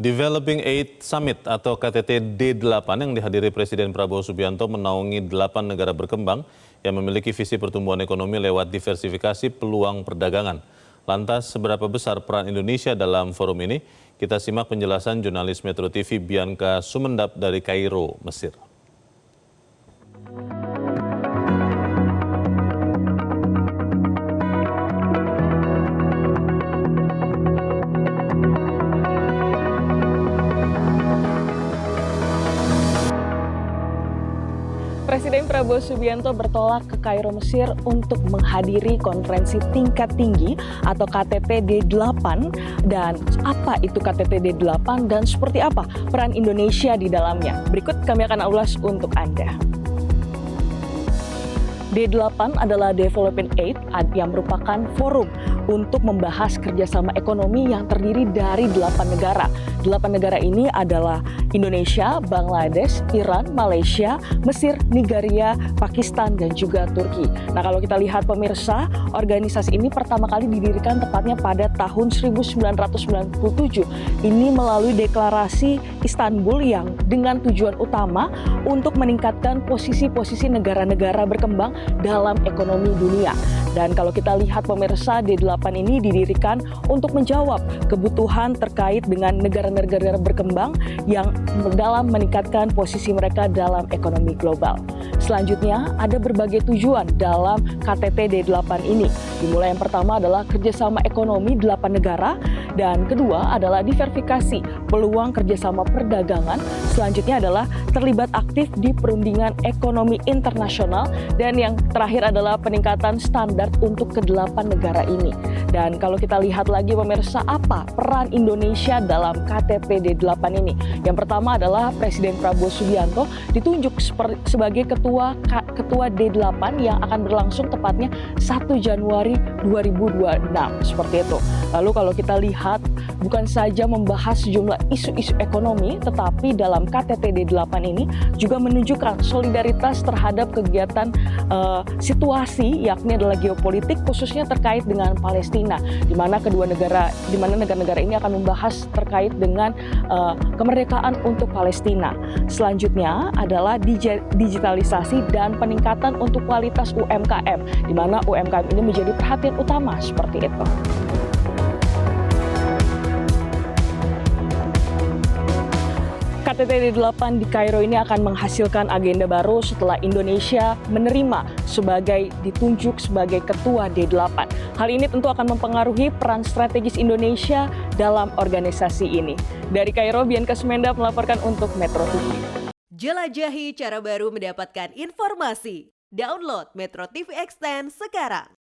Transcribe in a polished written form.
Developing Aid Summit atau KTT D8 yang dihadiri Presiden Prabowo Subianto menaungi 8 negara berkembang yang memiliki visi pertumbuhan ekonomi lewat diversifikasi peluang perdagangan. Lantas, seberapa besar peran Indonesia dalam forum ini? Kita simak penjelasan jurnalis Metro TV Bianca Sumendap dari Kairo, Mesir. Presiden Prabowo Subianto bertolak ke Kairo, Mesir untuk menghadiri konferensi tingkat tinggi atau KTT D8. Dan apa itu KTT D8 dan seperti apa peran Indonesia di dalamnya? Berikut kami akan ulas untuk Anda. D8 adalah Development Aid yang merupakan forum untuk membahas kerjasama ekonomi yang terdiri dari 8 negara. 8 negara ini adalah Indonesia, Bangladesh, Iran, Malaysia, Mesir, Nigeria, Pakistan, dan juga Turki. Nah, kalau kita lihat pemirsa, organisasi ini pertama kali didirikan tepatnya pada tahun 1997. Ini melalui deklarasi Istanbul yang dengan tujuan utama untuk meningkatkan posisi-posisi negara-negara berkembang dalam ekonomi dunia. Dan kalau kita lihat pemirsa, D8 ini didirikan untuk menjawab kebutuhan terkait dengan negara-negara berkembang yang dalam meningkatkan posisi mereka dalam ekonomi global. Selanjutnya, ada berbagai tujuan dalam KTT D8 ini. Dimulai yang pertama adalah kerjasama ekonomi 8 negara, dan kedua adalah diversifikasi peluang kerjasama perdagangan. Selanjutnya adalah terlibat aktif di perundingan ekonomi internasional, dan yang terakhir adalah peningkatan standar untuk ke-8 negara ini. Dan kalau kita lihat lagi pemirsa, apa peran Indonesia dalam KTT D8 ini? Yang pertama adalah Presiden Prabowo Subianto ditunjuk sebagai ketua D8 yang akan berlangsung tepatnya 1 Januari 2026, seperti itu. Lalu kalau kita lihat, bukan saja membahas sejumlah isu-isu ekonomi, tetapi dalam KTT D8 ini juga menunjukkan solidaritas terhadap kegiatan situasi, yakni adalah geopolitik, khususnya terkait dengan Palestina, di mana negara-negara ini akan membahas terkait dengan kemerdekaan untuk Palestina. Selanjutnya adalah digitalisasi dan peningkatan untuk kualitas UMKM, di mana UMKM ini menjadi perhatian utama, seperti itu. KTT D8 di Kairo ini akan menghasilkan agenda baru setelah Indonesia ditunjuk sebagai ketua D8. Hal ini tentu akan mempengaruhi peran strategis Indonesia dalam organisasi ini. Dari Kairo, Bianca Sumendap melaporkan untuk Metro TV. Jelajahi cara baru mendapatkan informasi. Download Metro TV Extend sekarang.